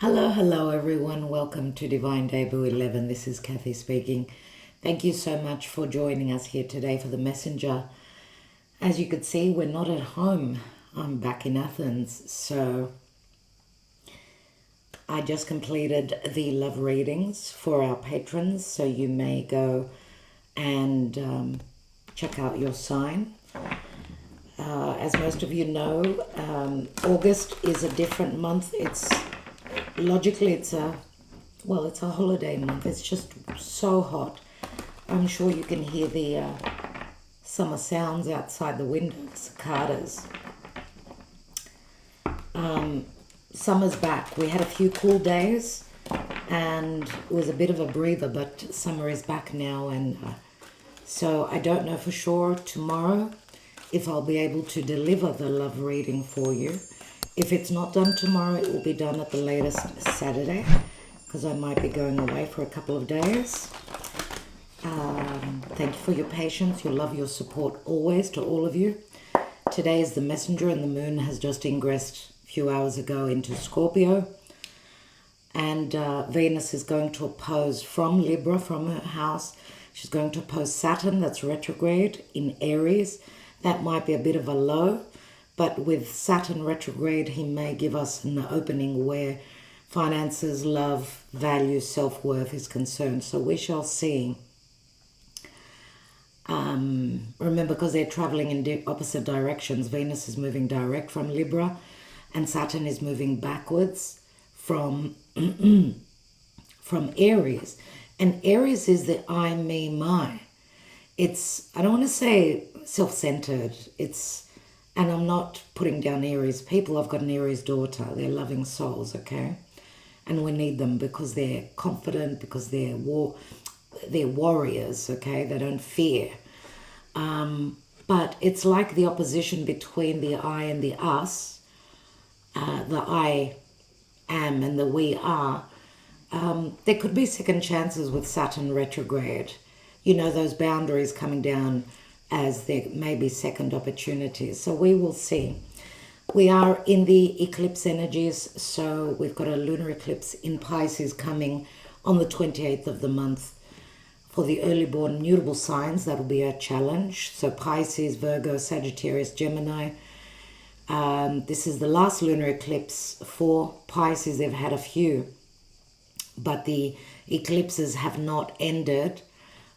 Hello everyone. Welcome to Divine Debut 11. This is Kathy speaking. Thank you so much for joining us here today for the Messenger. As you could see, we're not at home. I'm back in Athens. So I just completed the love readings for our patrons. So you may go and check out your sign. As most of you know, August is a different month. Logically, it's a holiday month. It's just so hot. I'm sure you can hear the summer sounds outside the window, cicadas. Summer's back. We had a few cool days and it was a bit of a breather, but summer is back now, and so I don't know for sure tomorrow if I'll be able to deliver the love reading for you. If it's not done tomorrow, it will be done at the latest Saturday, because I might be going away for a couple of days. Thank you for your patience, your love, your support always to all of you. Today is the Messenger, and the moon has just ingressed a few hours ago into Scorpio. And Venus is going to oppose from Libra, from her house. She's going to oppose Saturn, that's retrograde, in Aries. That might be a bit of a low. But with Saturn retrograde, he may give us an opening where finances, love, value, self-worth is concerned. So we shall see. Remember, because they're traveling in opposite directions, Venus is moving direct from Libra and Saturn is moving backwards from, from Aries. And Aries is the I, me, my. It's, I don't want to say self-centered. And I'm not putting down Aries people. I've got an Aries daughter. They're loving souls, okay? And we need them because they're confident, because they're warriors, okay? They don't fear. But it's like the opposition between the I and the us, the I am and the we are. There could be second chances with Saturn retrograde. You know, those boundaries coming down, as there may be second opportunities. So we will see. We are in the eclipse energies, so we've got a lunar eclipse in Pisces coming on the 28th of the month. For the early born mutable signs, that'll be a challenge. So Pisces, Virgo, Sagittarius, Gemini. This is the last lunar eclipse for Pisces. They've had a few, but the eclipses have not ended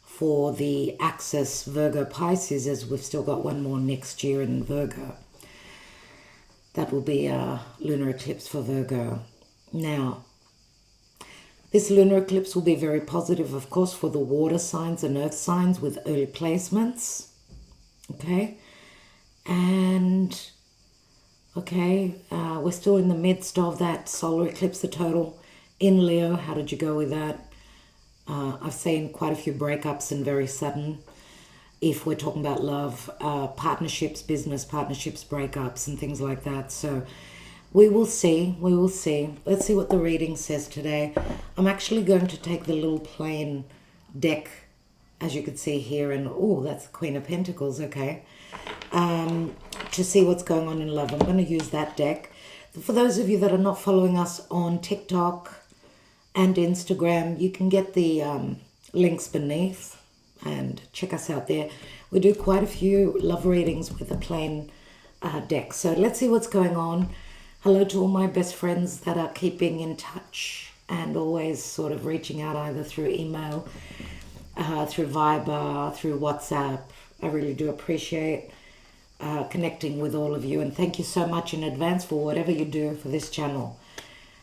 for the axis Virgo Pisces, as we've still got one more next year in Virgo. That will be a lunar eclipse for Virgo. Now, this lunar eclipse will be very positive, of course, for the water signs and earth signs with early placements. Okay? And, okay, we're still in the midst of that solar eclipse, the total in Leo. How did you go with that? I've seen quite a few breakups and very sudden, if we're talking about love, partnerships, business partnerships, breakups and things like that. So we will see. Let's see what the reading says today. I'm actually going to take the little plain deck, as you can see here, and oh, that's the Queen of Pentacles, okay, to see what's going on in love. I'm going to use that deck. For those of you that are not following us on TikTok and Instagram, you can get the links beneath and check us out there. We do quite a few love readings with a plain deck. So let's see what's going on. Hello to all my best friends that are keeping in touch and always sort of reaching out either through email, through Viber, through WhatsApp. I really do appreciate connecting with all of you, and thank you so much in advance for whatever you do for this channel.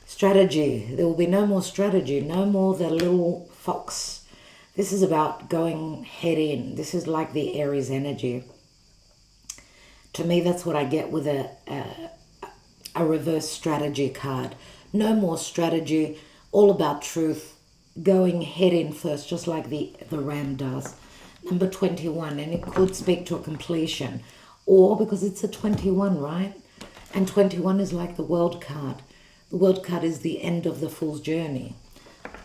Strategy. There will be no more strategy, no more the little fox. This is about going head in. This is like the Aries energy. To me, that's what I get with a reverse strategy card. No more strategy, all about truth, going head in first, just like the ram does. Number 21, and it could speak to a completion, or because it's a 21, right? And 21 is like the world card. The world card is the end of the fool's journey.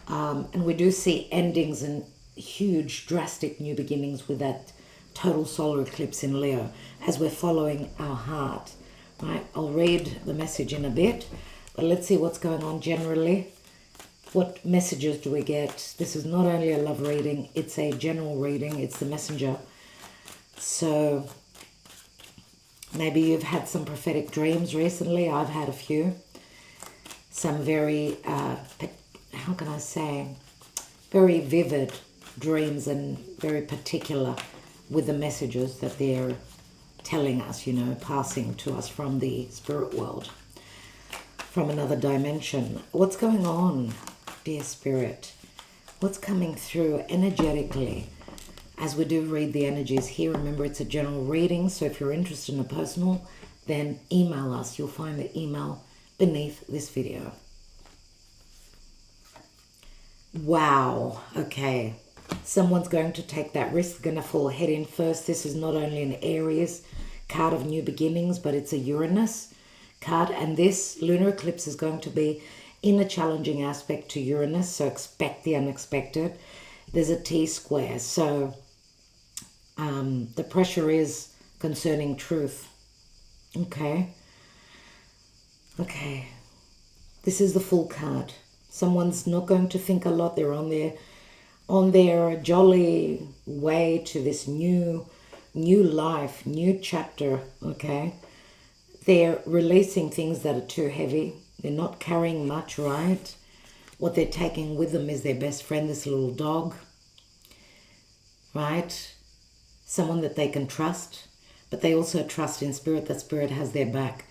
And we do see endings and huge, drastic new beginnings with that total solar eclipse in Leo as we're following our heart. Right? I'll read the message in a bit. But let's see what's going on generally. What messages do we get? This is not only a love reading, it's a general reading. It's the messenger. So maybe you've had some prophetic dreams recently. I've had a few. Some very, how can I say, very vivid dreams and very particular with the messages that they're telling us, you know, passing to us from the spirit world, from another dimension. What's going on, dear spirit? What's coming through energetically as we do read the energies here? Remember, it's a general reading, so if you're interested in a personal, then email us. You'll find the email beneath this video. Wow, okay. Someone's going to take that risk, going to fall head in first. This is not only an Aries card of new beginnings, but it's a Uranus card. And this lunar eclipse is going to be in a challenging aspect to Uranus, so expect the unexpected. There's a T-square, so the pressure is concerning truth. Okay. Okay. This is the Fool card. Someone's not going to think a lot. They're on their jolly way to this new life, new chapter, okay? They're releasing things that are too heavy. They're not carrying much, right? What they're taking with them is their best friend, this little dog, right? Someone that they can trust, but they also trust in spirit, that spirit has their back,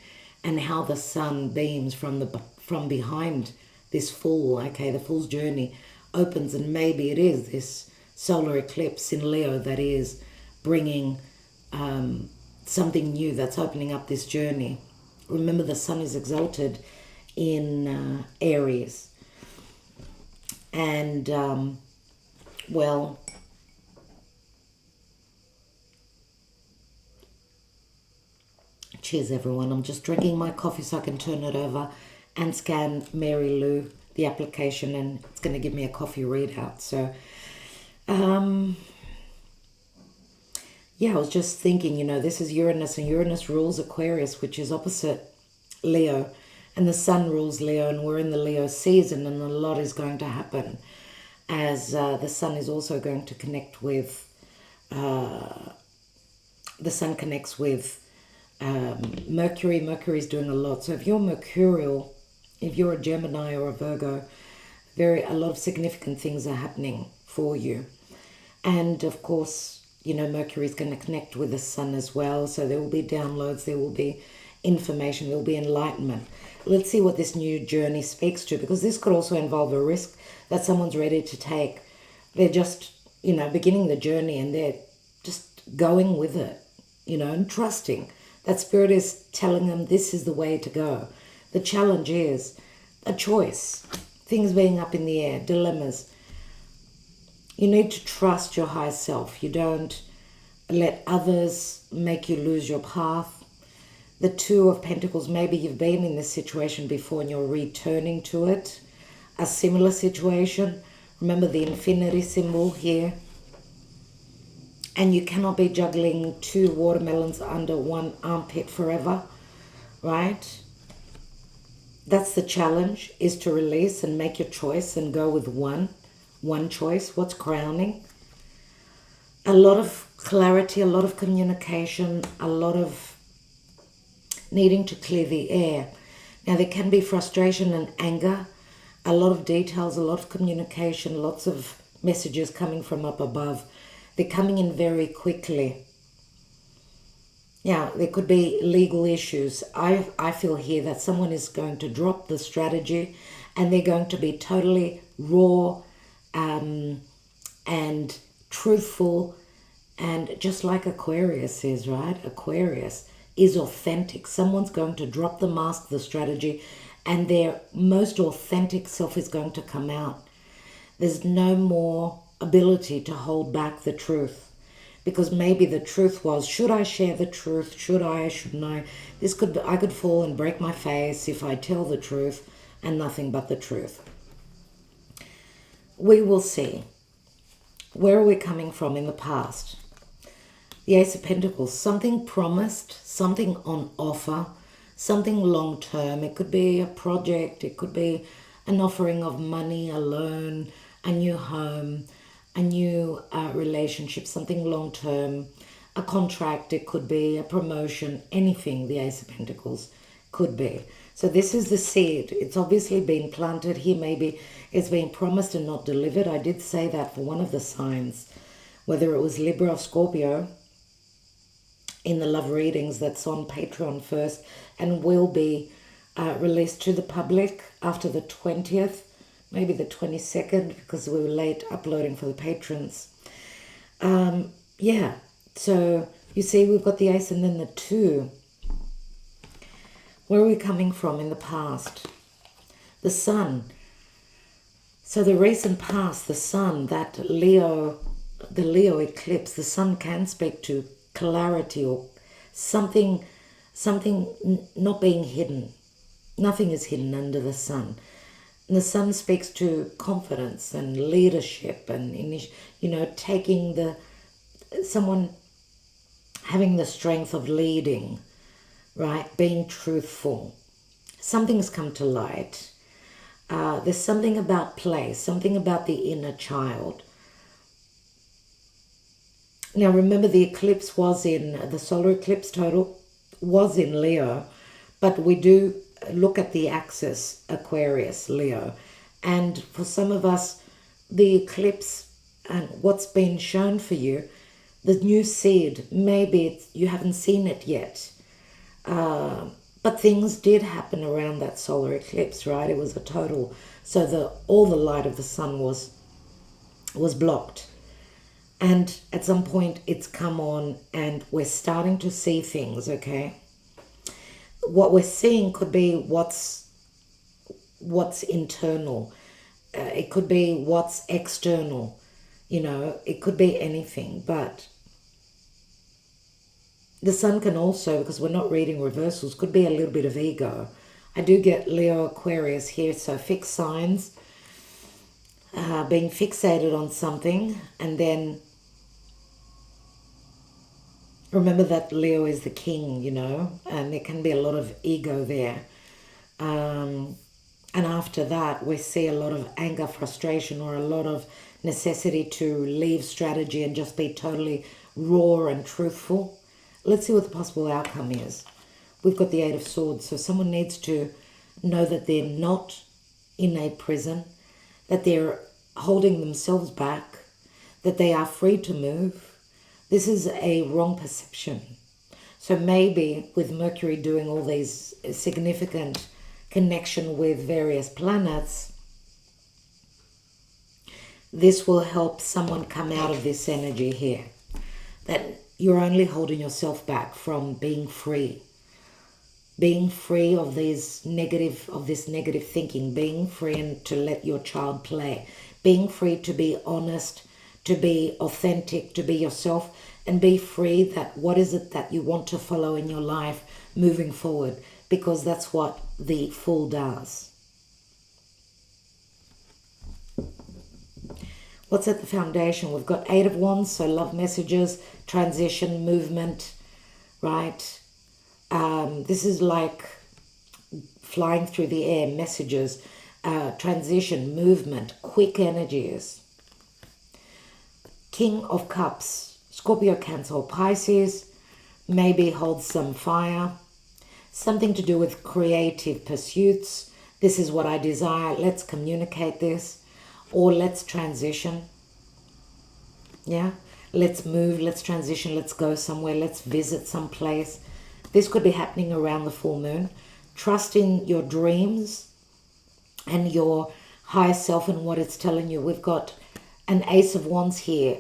and how the sun beams from behind this Fool, okay? The Fool's journey opens, and maybe it is this solar eclipse in Leo that is bringing something new, that's opening up this journey. Remember, the sun is exalted in Aries, and well, cheers everyone. I'm just drinking my coffee so I can turn it over and scan Mary Lou, the application, and it's going to give me a coffee readout. So yeah, I was just thinking, you know, this is Uranus, and Uranus rules Aquarius, which is opposite Leo, and the sun rules Leo, and we're in the Leo season, and a lot is going to happen as the sun is also going to connect with the sun connects with Mercury. Mercury is doing a lot. So if you're mercurial, if you're a Gemini or a Virgo, a lot of significant things are happening for you. And of course, you know, Mercury is going to connect with the sun as well. So there will be downloads, there will be information, there will be enlightenment. Let's see what this new journey speaks to, because this could also involve a risk that someone's ready to take. They're just, you know, beginning the journey, and they're just going with it, you know, and trusting that spirit is telling them this is the way to go. The challenge is a choice, things being up in the air, dilemmas. You need to trust your higher self. You don't let others make you lose your path. The Two of Pentacles, maybe you've been in this situation before and you're returning to it. A similar situation. Remember the infinity symbol here. And you cannot be juggling two watermelons under one armpit forever, right? That's the challenge, is to release and make your choice and go with one choice. What's crowning? A lot of clarity, a lot of communication, a lot of needing to clear the air. Now, there can be frustration and anger, a lot of details, a lot of communication, lots of messages coming from up above. They're coming in very quickly. Yeah, there could be legal issues. I feel here that someone is going to drop the strategy, and they're going to be totally raw and truthful, and just like Aquarius is, right? Aquarius is authentic. Someone's going to drop the mask, the strategy, and their most authentic self is going to come out. There's no more ability to hold back the truth, because maybe the truth was, should I share the truth? Shouldn't I? I could fall and break my face if I tell the truth, and nothing but the truth. We will see. Where are we coming from in the past? The Ace of Pentacles, something promised, something on offer, something long term. It could be a project, it could be an offering of money, a loan, a new home, a new relationship, something long term, a contract, it could be a promotion, anything the Ace of Pentacles could be. So this is the seed. It's obviously been planted here. Maybe it's been promised and not delivered. I did say that for one of the signs, whether it was Libra or Scorpio, in the love readings that's on Patreon first and will be released to the public after the 20th, maybe the 22nd, because we were late uploading for the patrons. Yeah, so you see we've got the Ace and then the 2. Where are we coming from in the past? The Sun. So the recent past, the Sun, that Leo, the Leo eclipse, the Sun can speak to clarity or something not being hidden. Nothing is hidden under the Sun. And the Sun speaks to confidence and leadership and, you know, taking someone having the strength of leading, right? Being truthful. Something's come to light. There's something about play, something about the inner child. Now remember, the eclipse was the solar eclipse total was in Leo, but we do look at the axis, Aquarius, Leo. And for some of us, the eclipse and what's been shown for you, the new seed, maybe you haven't seen it yet. But things did happen around that solar eclipse, right? It was a total, so all the light of the sun was blocked. And at some point it's come on and we're starting to see things, okay? What we're seeing could be what's internal. It could be what's external. You know, it could be anything. But the sun can also, because we're not reading reversals, could be a little bit of ego. I do get Leo Aquarius here, so fixed signs, being fixated on something, and then remember that Leo is the king, you know, and there can be a lot of ego there. And after that, we see a lot of anger, frustration, or a lot of necessity to leave strategy and just be totally raw and truthful. Let's see what the possible outcome is. We've got the Eight of Swords, so someone needs to know that they're not in a prison, that they're holding themselves back, that they are free to move. This is a wrong perception. So maybe with Mercury doing all these significant connection with various planets, this will help someone come out of this energy here. That you're only holding yourself back from being free. Being free of this negative thinking. Being free and to let your child play. Being free to be honest, to be authentic, to be yourself, and be free that what is it that you want to follow in your life moving forward, because that's what the Fool does. What's at the foundation? We've got Eight of Wands, so love messages, transition, movement, right? This is like flying through the air, messages, transition, movement, quick energies. King of Cups, Scorpio, Cancer, or Pisces, maybe holds some fire. Something to do with creative pursuits. This is what I desire. Let's communicate this. Or let's transition. Yeah? Let's move, let's transition, let's go somewhere, let's visit some place. This could be happening around the full moon. Trust in your dreams and your higher self and what it's telling you. We've got an Ace of Wands here.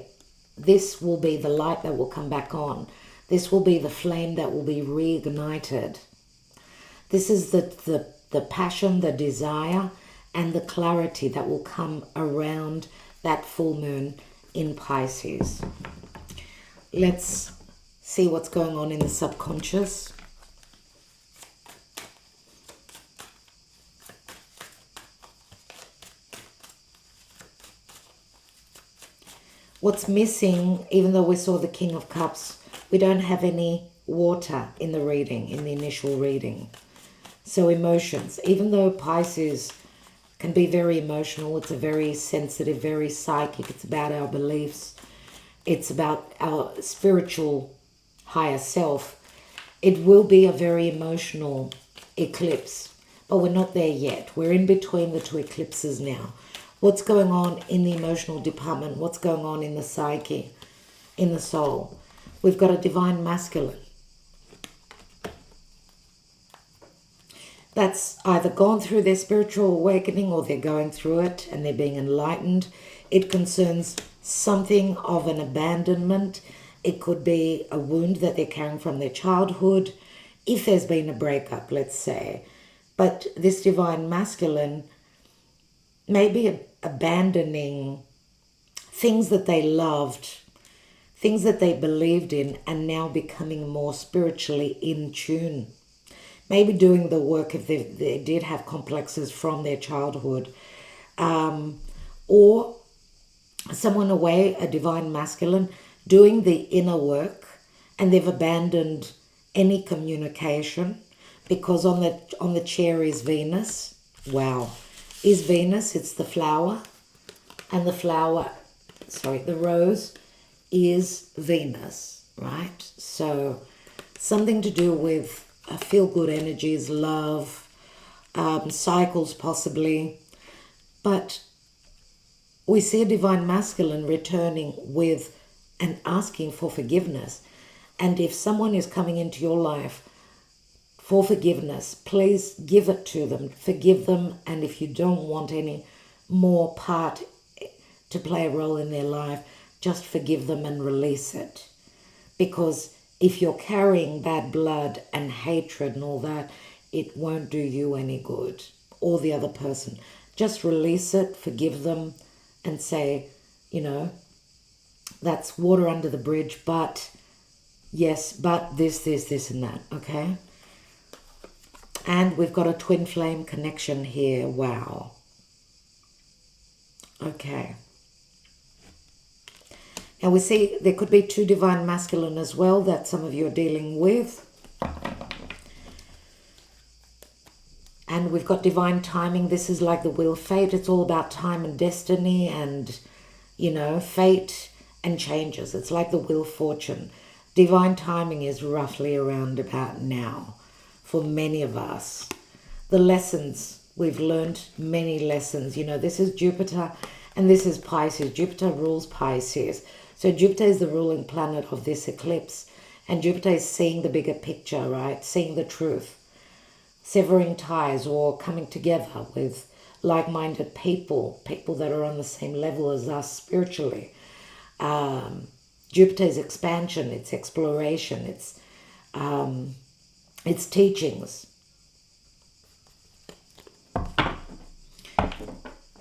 This will be the light that will come back on. This will be the flame that will be reignited. This is the passion, the desire, and the clarity that will come around that full moon in Pisces. Let's see what's going on in the subconscious. What's missing, even though we saw the King of Cups, we don't have any water in the reading, in the initial reading. So emotions, even though Pisces can be very emotional, it's a very sensitive, very psychic, it's about our beliefs, it's about our spiritual higher self. It will be a very emotional eclipse, but we're not there yet. We're in between the two eclipses now. What's going on in the emotional department? What's going on in the psyche, in the soul? We've got a divine masculine that's either gone through their spiritual awakening or they're going through it and they're being enlightened. It concerns something of an abandonment. It could be a wound that they're carrying from their childhood, if there's been a breakup, let's say. But this divine masculine may be abandoning things that they loved, things that they believed in, and now becoming more spiritually in tune. Maybe doing the work if they did have complexes from their childhood. Or someone away, a divine masculine, doing the inner work, and they've abandoned any communication because on the chair is Venus. Wow. Is Venus, it's the flower. And the flower, sorry, the rose is Venus, right? So something to do with feel-good energies, love, cycles possibly. But we see a divine masculine returning with and asking for forgiveness. And if someone is coming into your life for forgiveness, please give it to them. Forgive them. And if you don't want any more part to play a role in their life, just forgive them and release it. Because if you're carrying bad blood and hatred and all that, it won't do you any good or the other person. Just release it, forgive them, and say, you know, that's water under the bridge, but yes, but this, and that, okay? And we've got a twin flame connection here. Wow. Okay. Now we see there could be two divine masculine as well that some of you are dealing with. And we've got divine timing. This is like the wheel of fate. It's all about time and destiny and, you know, fate and changes. It's like the wheel of fortune. Divine timing is roughly around about now for many of us. The lessons, we've learned many lessons. You know, this is Jupiter and this is Pisces. Jupiter rules Pisces. So Jupiter is the ruling planet of this eclipse. And Jupiter is seeing the bigger picture, right? Seeing the truth. Severing ties or coming together with like-minded people. People that are on the same level as us spiritually. Jupiter is expansion. It's exploration. It's teachings.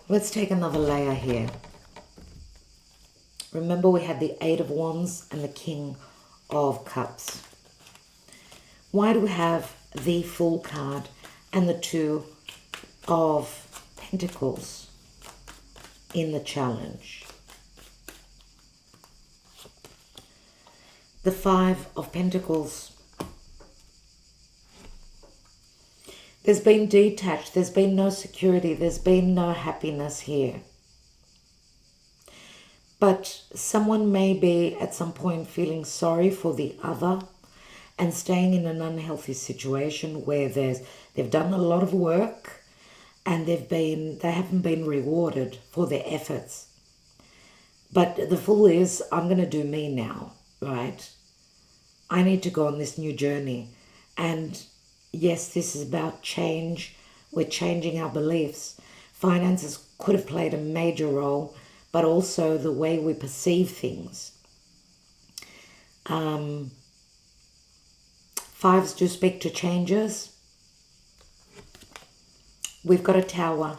Let's take another layer here. Remember we had the Eight of Wands and the King of Cups. Why do we have the Fool card and the Two of Pentacles in the challenge? The Five of Pentacles. There's been detached. There's been no security. There's been no happiness here. But someone may be at some point feeling sorry for the other and staying in an unhealthy situation where they've done a lot of work and they haven't been rewarded for their efforts. But the Fool is, I'm going to do me now, right? I need to go on this new journey. And yes, this is about change. We're changing our beliefs. Finances could have played a major role, but also the way we perceive things. Fives do speak to changes. We've got a Tower.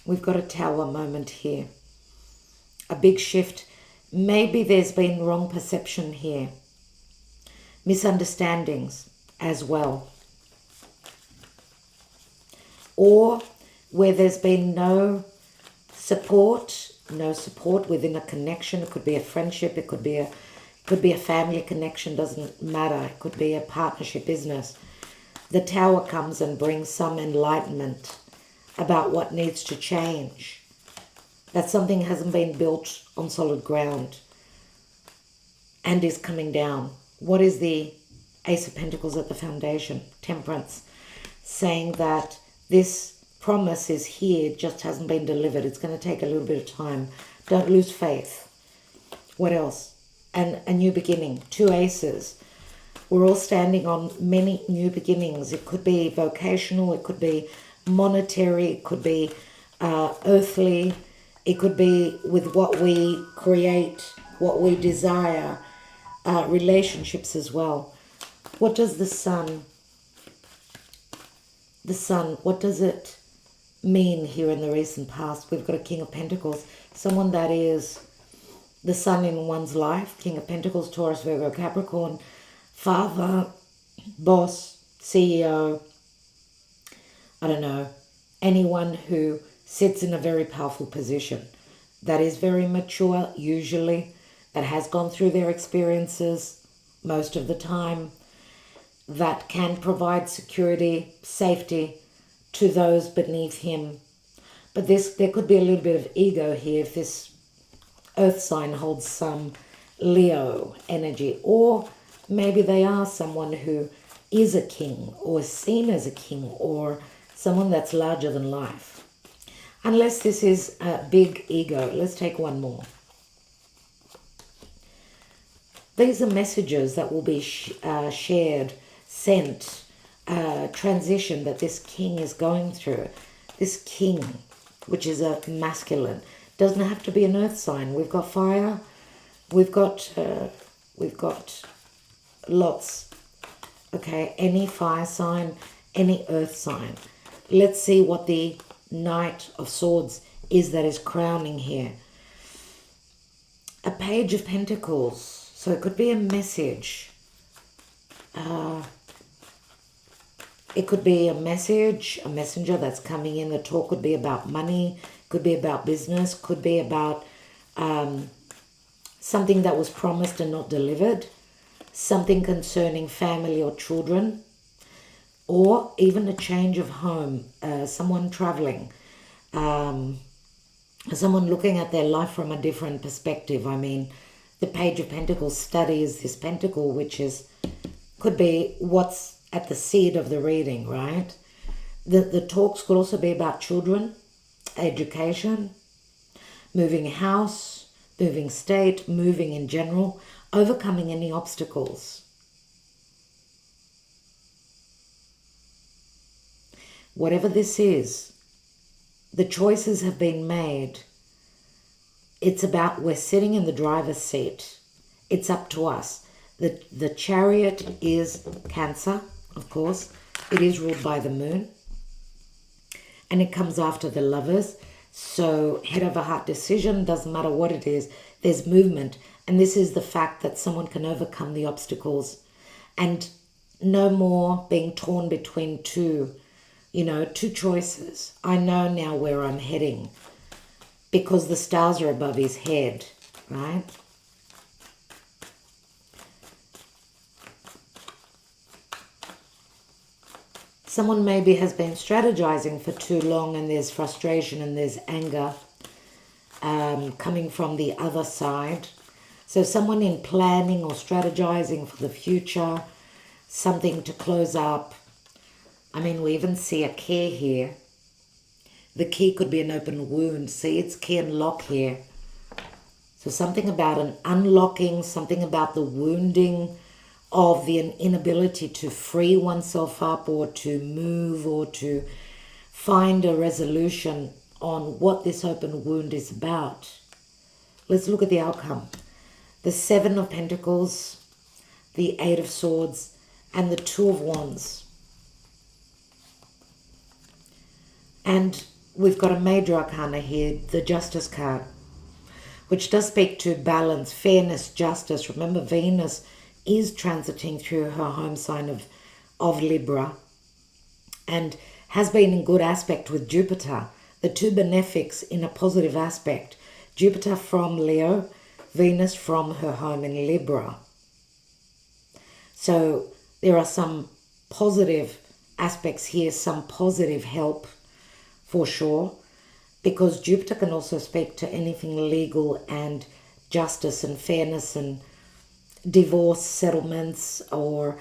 We've got a Tower moment here. A big shift. Maybe there's been wrong perception here. Misunderstandings as well. Or where there's been no support within a connection. It could be a friendship, it could be a family connection, doesn't matter. It could be a partnership, business. the Tower comes and brings some enlightenment about what needs to change. That something hasn't been built on solid ground and is coming down. What is the Ace of Pentacles at the foundation? Temperance. Saying that this promise is here, it just hasn't been delivered. It's going to take a little bit of time. Don't lose faith. What else? And a new beginning. 2 aces. We're all standing on many new beginnings. It could be vocational, it could be monetary, it could be earthly, it could be with what we create, what we desire, relationships as well. What does the sun, what does it mean here in the recent past? We've got a King of Pentacles, someone that is the sun in one's life, King of Pentacles, Taurus, Virgo, Capricorn, father, boss, CEO, I don't know, anyone who sits in a very powerful position, that is very mature usually, that has gone through their experiences most of the time, that can provide security, safety to those beneath him. But there could be a little bit of ego here if this earth sign holds some Leo energy, or maybe they are someone who is a king or seen as a king or someone that's larger than life. Unless this is a big ego. Let's take one more. These are messages that will be shared, sent, transition that this king is going through. This king, which is a masculine, doesn't have to be an earth sign. We've got fire. We've got lots. Okay, any fire sign, any earth sign. Let's see what the Knight of Swords is that is crowning here. A Page of Pentacles. So it could be a message. It could be a message, a messenger that's coming in. The talk could be about money, could be about business, could be about something that was promised and not delivered, something concerning family or children, or even a change of home, someone traveling, someone looking at their life from a different perspective. I mean, the Page of Pentacles studies this pentacle, which could be what's at the seed of the reading, right? The talks could also be about children, education, moving house, moving state, moving in general, overcoming any obstacles. Whatever this is, the choices have been made. It's about, we're sitting in the driver's seat. It's up to us. The Chariot is Cancer, of course. It is ruled by the moon. And it comes after the Lovers. So head over heart decision, doesn't matter what it is, there's movement. And this is the fact that someone can overcome the obstacles and no more being torn between two choices. I know now where I'm heading because the stars are above his head, right? Someone maybe has been strategizing for too long and there's frustration and there's anger coming from the other side. So someone in planning or strategizing for the future, something to close up. I mean, we even see a key here. The key could be an open wound. See, it's key and lock here. So something about an unlocking, something about the wounding of the inability to free oneself up or to move or to find a resolution on what this open wound is about. Let's look at the outcome. The 7 of Pentacles, the 8 of Swords, and the 2 of Wands. And we've got a major arcana here, the Justice card, which does speak to balance, fairness, justice. Remember, Venus is transiting through her home sign of Libra and has been in good aspect with Jupiter. The two benefics in a positive aspect. Jupiter from Leo, Venus from her home in Libra. So there are some positive aspects here, some positive help for sure, because Jupiter can also speak to anything legal and justice and fairness and divorce settlements, or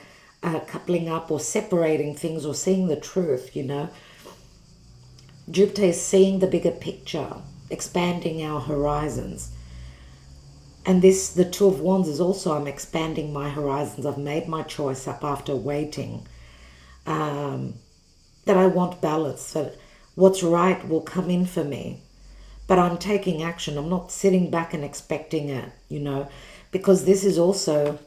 coupling up or separating things or seeing the truth, you know. Jupiter is seeing the bigger picture, expanding our horizons. And this, the Two of Wands, is also, I'm expanding my horizons. I've made my choice up after waiting, that I want balance, that what's right will come in for me. But I'm taking action. I'm not sitting back and expecting it, you know, because this is also,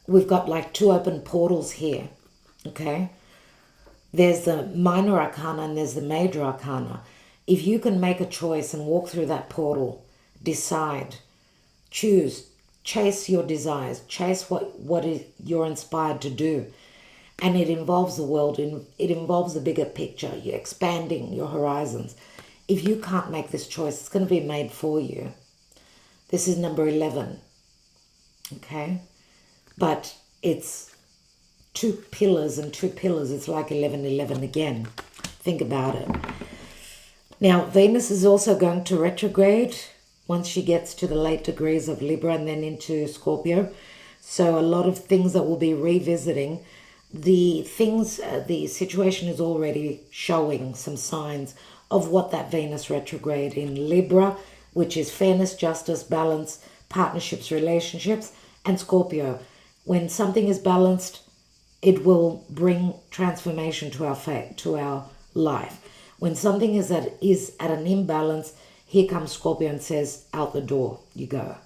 we've got like two open portals here, okay? There's the minor arcana and there's the major arcana. If you can make a choice and walk through that portal, decide, choose, chase your desires, chase what you're inspired to do. And it involves the world, it involves the bigger picture. You're expanding your horizons. If you can't make this choice, it's going to be made for you. This is number 11, okay? But it's two pillars and two pillars. It's like 11, 11 again. Think about it. Now, Venus is also going to retrograde once she gets to the late degrees of Libra and then into Scorpio. So a lot of things that we'll be revisiting. The situation is already showing some signs of what that Venus retrograde in Libra, which is fairness, justice, balance, partnerships, relationships, and Scorpio. When something is balanced, it will bring transformation to our fate, to our life. When something is at an imbalance, here comes Scorpio and says, out the door you go.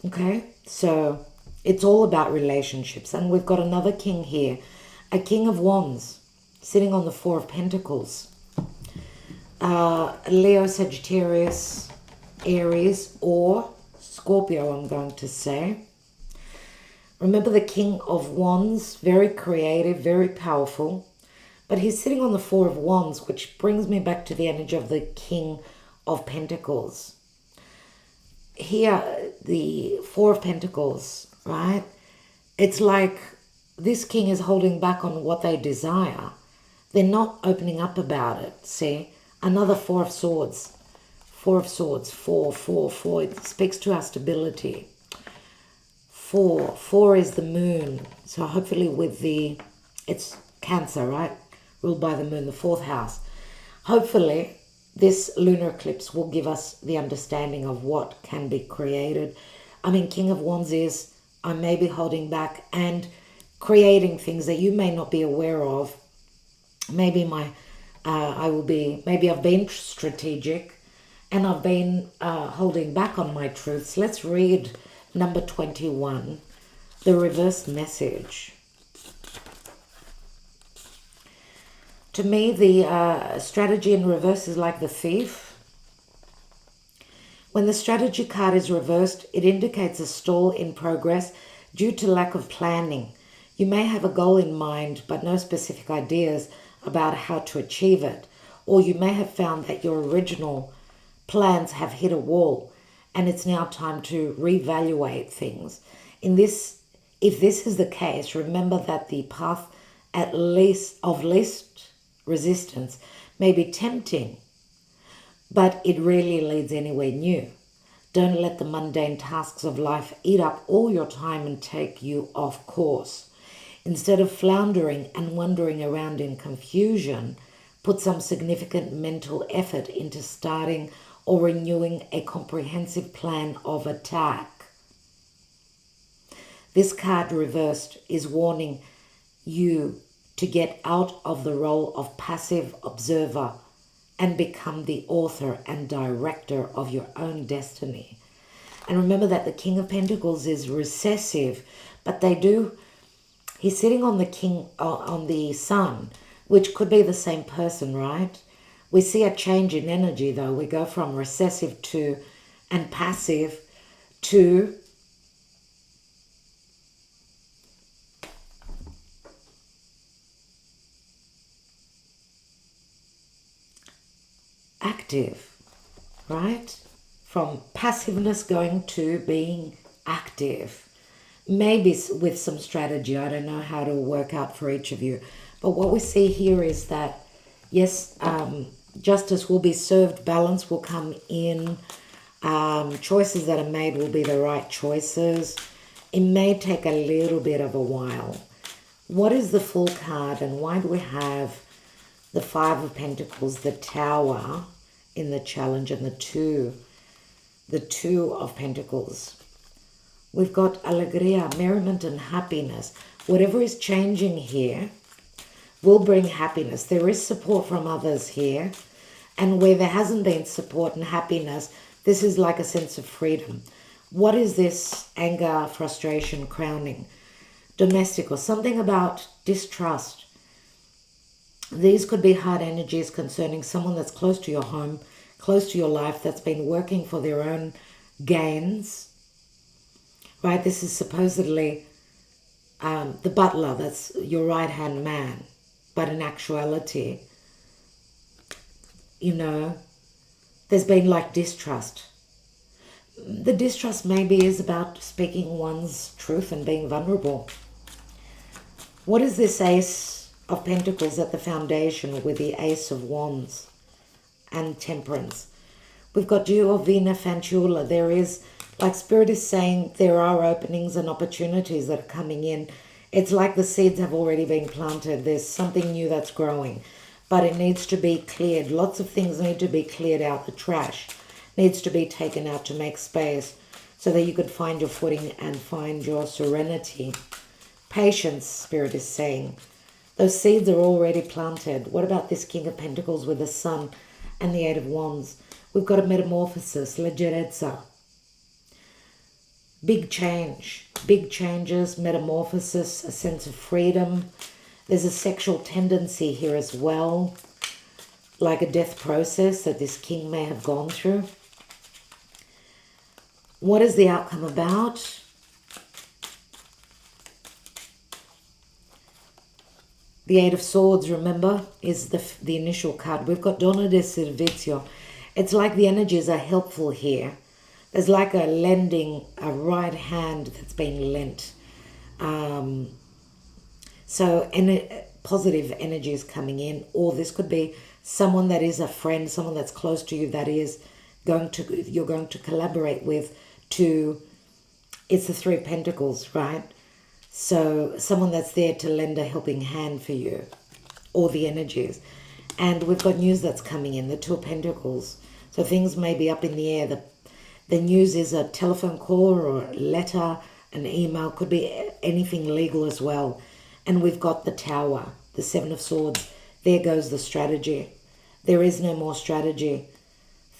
Okay, so it's all about relationships. And we've got another king here, a king of wands, sitting on the Four of Pentacles. Leo, Sagittarius, Aries, or Scorpio, I'm going to say. Remember, the king of wands, very creative, very powerful. But he's sitting on the Four of Wands, which brings me back to the energy of the King of Pentacles. Here, the Four of Pentacles, right? It's like this king is holding back on what they desire. They're not opening up about it, see? Another Four of Swords. Four of Swords, four, four, four. It speaks to our stability. Four is the moon. So hopefully with it's Cancer, right? Ruled by the moon, the fourth house. Hopefully, this lunar eclipse will give us the understanding of what can be created. I mean, King of Wands is, I may be holding back and creating things that you may not be aware of. Maybe maybe I've been strategic and I've been holding back on my truths. Let's read number 21, the reverse message. To me, the strategy in reverse is like the thief. When the strategy card is reversed, it indicates a stall in progress due to lack of planning. You may have a goal in mind, but no specific ideas about how to achieve it. Or you may have found that your original plans have hit a wall and it's now time to reevaluate things. If this is the case, remember that the path of least resistance may be tempting, but it rarely leads anywhere new. Don't let the mundane tasks of life eat up all your time and take you off course. Instead of floundering and wandering around in confusion, put some significant mental effort into starting or renewing a comprehensive plan of attack. This card reversed is warning you to get out of the role of passive observer and become the author and director of your own destiny. And remember that the King of Pentacles is recessive, but he's sitting on the Sun, which could be the same person, right? We see a change in energy though. We go from recessive and passive to active, right? From passiveness going to being active. maybe with some strategy. I don't know how to work out for each of you. But what we see here is that, yes, justice will be served, balance will come in, choices that are made will be the right choices. It may take a little bit of a while. What is the Fool card, and why do we have the Five of Pentacles, the Tower in the challenge, and the Two of Pentacles? We've got alegria, merriment and happiness. Whatever is changing here will bring happiness. There is support from others here. And where there hasn't been support and happiness, this is like a sense of freedom. What is this? Anger, frustration, crowning. Domestic, or something about distrust. These could be hard energies concerning someone that's close to your home, close to your life, that's been working for their own gains. Right, this is supposedly the butler, that's your right-hand man. But in actuality, you know, there's been like distrust. The distrust maybe is about speaking one's truth and being vulnerable. What is this Ace of Pentacles at the foundation with the Ace of Wands and Temperance? We've got Giovina Fanciulla. There is, like Spirit is saying, there are openings and opportunities that are coming in. It's like the seeds have already been planted. There's something new that's growing, but it needs to be cleared. Lots of things need to be cleared out. The trash needs to be taken out to make space so that you could find your footing and find your serenity. Patience, Spirit is saying. Those seeds are already planted. What about this King of Pentacles with the Sun and the Eight of Wands? We've got a metamorphosis, leggerezza. Big change, big changes, metamorphosis, a sense of freedom. There's a sexual tendency here as well, like a death process that this king may have gone through. What is the outcome about? The Eight of Swords, remember, is the initial card. We've got Donna de Servizio. It's like the energies are helpful here. There's like a lending, a right hand that's being lent. So positive energy is coming in, or this could be someone that is a friend, someone that's close to you that is you're going to collaborate with it's the Three of Pentacles, right? So someone that's there to lend a helping hand for you, all the energies. And we've got news that's coming in, the Two of Pentacles. So things may be up in the air. The news is a telephone call or a letter, an email, could be anything legal as well. And we've got the Tower, the Seven of Swords. There goes the strategy. There is no more strategy.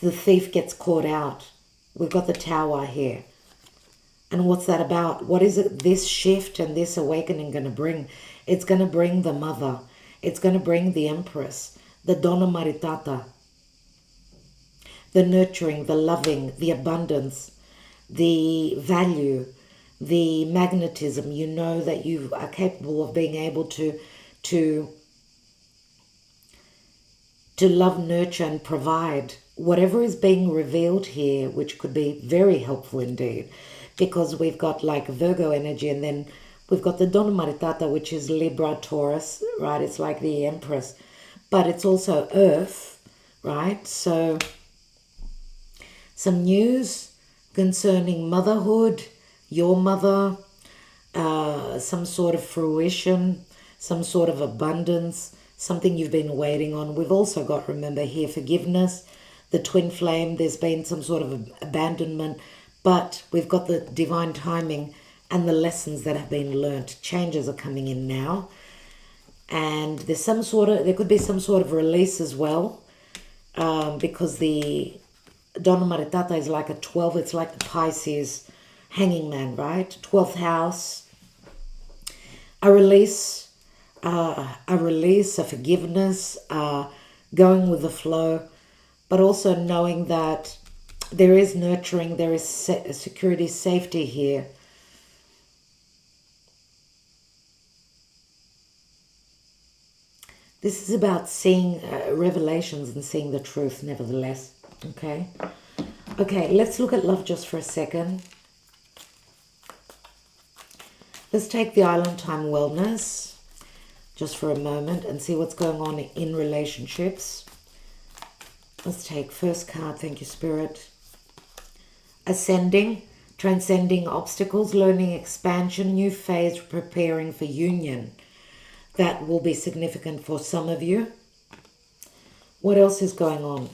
The thief gets caught out. We've got the Tower here. And what's that about? What is it this shift and this awakening going to bring? It's going to bring the Mother. It's going to bring the Empress, the Donna Maritata. The nurturing, the loving, the abundance, the value, the magnetism. You know that you are capable of being able to love, nurture and provide. Whatever is being revealed here, which could be very helpful indeed, because we've got like Virgo energy, and then we've got the Donna Maritata, which is Libra, Taurus, right? It's like the Empress, but it's also Earth, right? So some news concerning motherhood, your mother, some sort of fruition, some sort of abundance, something you've been waiting on. We've also got, remember here, forgiveness, the twin flame. There's been some sort of abandonment, but we've got the divine timing and the lessons that have been learnt. Changes are coming in now. And there's there could be some sort of release as well, because the Donna Maritata is like a 12. It's like the Pisces hanging man, right? 12th house. A release, a forgiveness, going with the flow, but also knowing that there is nurturing, there is security, safety here. This is about seeing revelations and seeing the truth, nevertheless. Okay, let's look at love just for a second. Let's take the island time wellness just for a moment and see what's going on in relationships. Let's take first card. Thank you, Spirit. Ascending, transcending obstacles, learning expansion, new phase, preparing for union. That will be significant for some of you. What else is going on?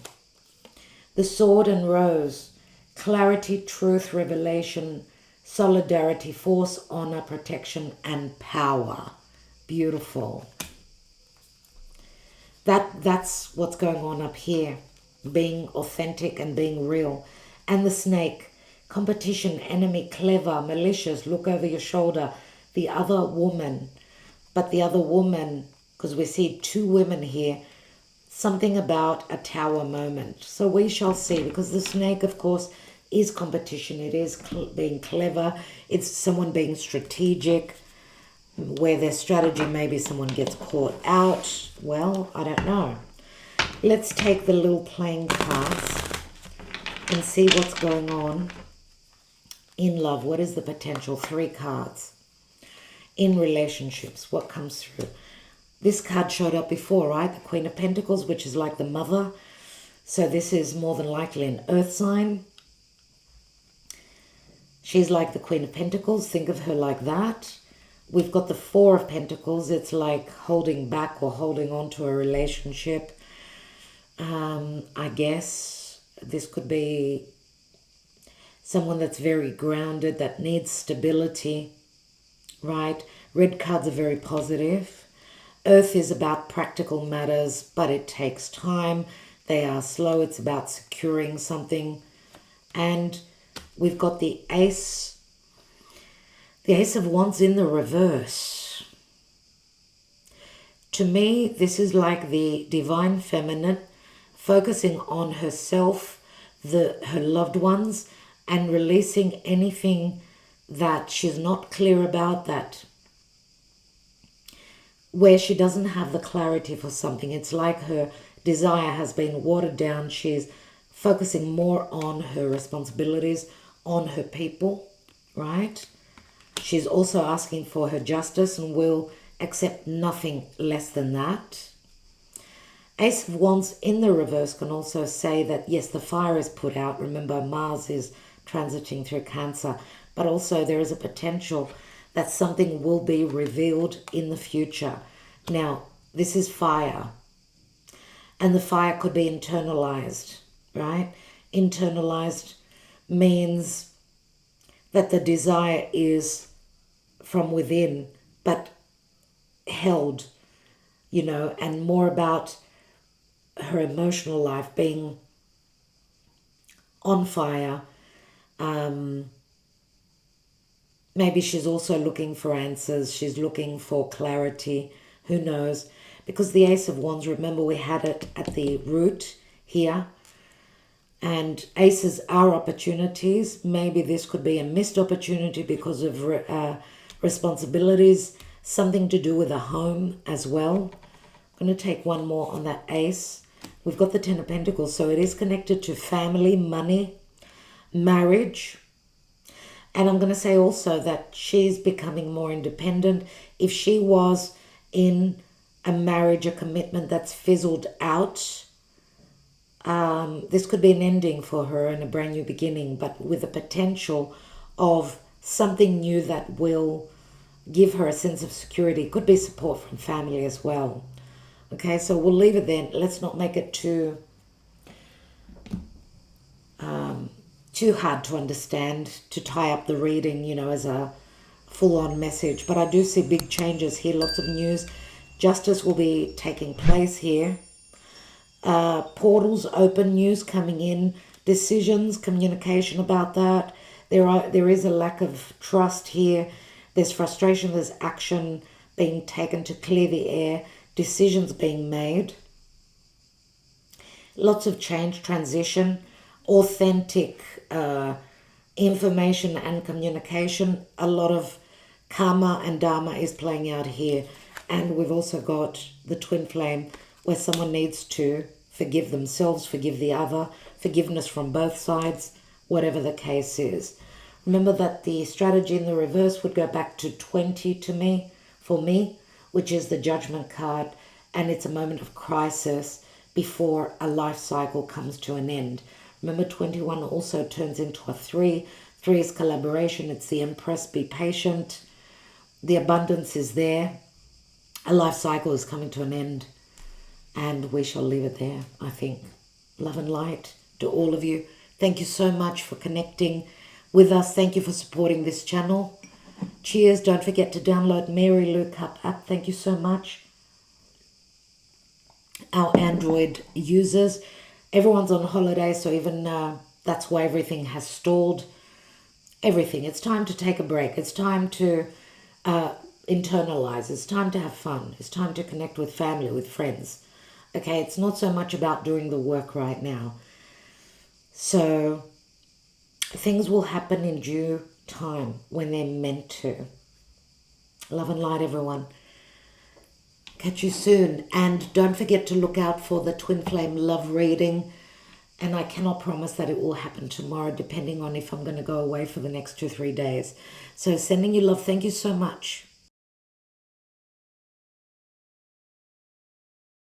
The sword and rose, clarity, truth, revelation, solidarity, force, honor, protection, and power. Beautiful. That's what's going on up here. Being authentic and being real. And the snake, competition, enemy, clever, malicious, look over your shoulder. The other woman. But the other woman, because we see two women here, something about a tower moment. So we shall see, because the snake, of course, is competition. It is being clever. It's someone being strategic, where their strategy, maybe someone gets caught out. Well, I don't know. Let's take the little playing cards and see what's going on in love. What is the potential? 3 cards. In relationships, what comes through? This card showed up before, right? The Queen of Pentacles, which is like the mother. So this is more than likely an earth sign. She's like the Queen of Pentacles. Think of her like that. We've got the 4 of Pentacles. It's like holding back or holding on to a relationship. I guess this could be someone that's very grounded, that needs stability, right? Red cards are very positive. Earth is about practical matters, but it takes time. They are slow. It's about securing something. And we've got the Ace. The Ace of Wands in the reverse. To me, this is like the divine feminine focusing on herself, her loved ones, and releasing anything that she's not clear about, that where she doesn't have the clarity for something. It's like her desire has been watered down. She's focusing more on her responsibilities, on her people, right? She's also asking for her justice and will accept nothing less than that. Ace of Wands in the reverse can also say that, yes, the fire is put out. Remember, Mars is transiting through Cancer. But also there is a potential that something will be revealed in the future. Now, this is fire. And the fire could be internalized, right? Internalized means that the desire is from within, but held, you know, and more about her emotional life being on fire. Maybe she's also looking for answers. She's looking for clarity. Who knows? Because the Ace of Wands, remember we had it at the root here. And aces are opportunities. Maybe this could be a missed opportunity because of responsibilities. Something to do with a home as well. I'm going to take one more on that ace. We've got the 10 of Pentacles. So it is connected to family, money, marriage. And I'm going to say also that she's becoming more independent. If she was in a marriage, a commitment that's fizzled out, this could be an ending for her and a brand new beginning, but with the potential of something new that will give her a sense of security. Could be support from family as well. Okay, so we'll leave it then. Let's not make it too hard to understand, to tie up the reading, you know, as a full-on message. But I do see big changes here, lots of news. Justice will be taking place here. Portals open, news coming in, decisions, communication about that. There is a lack of trust here. There's frustration, there's action being taken to clear the air, decisions being made. Lots of change, transition, authentic information and communication. A lot of karma and dharma is playing out here. And we've also got the twin flame, where someone needs to forgive themselves, forgive the other, forgiveness from both sides, whatever the case is. Remember that the strategy in the reverse would go back to 20 to me, for me, which is the Judgment card, and it's a moment of crisis before a life cycle comes to an end. Remember, 21 also turns into a 3. 3 is collaboration. It's the Empress. Be patient. The abundance is there. A life cycle is coming to an end, and we shall leave it there, I think. Love and light to all of you. Thank you so much for connecting with us. Thank you for supporting this channel. Cheers. Don't forget to download Mary Lou Cup app. Thank you so much. Our Android users, everyone's on holiday, so even that's why everything has stalled. Everything. It's time to take a break. It's time to internalize. It's time to have fun. It's time to connect with family, with friends. Okay, it's not so much about doing the work right now. So things will happen in due time when they're meant to. Love and light, everyone. Catch you soon. And don't forget to look out for the Twin Flame Love reading. And I cannot promise that it will happen tomorrow, depending on if I'm going to go away for the next 2-3 days. So sending you love. Thank you so much.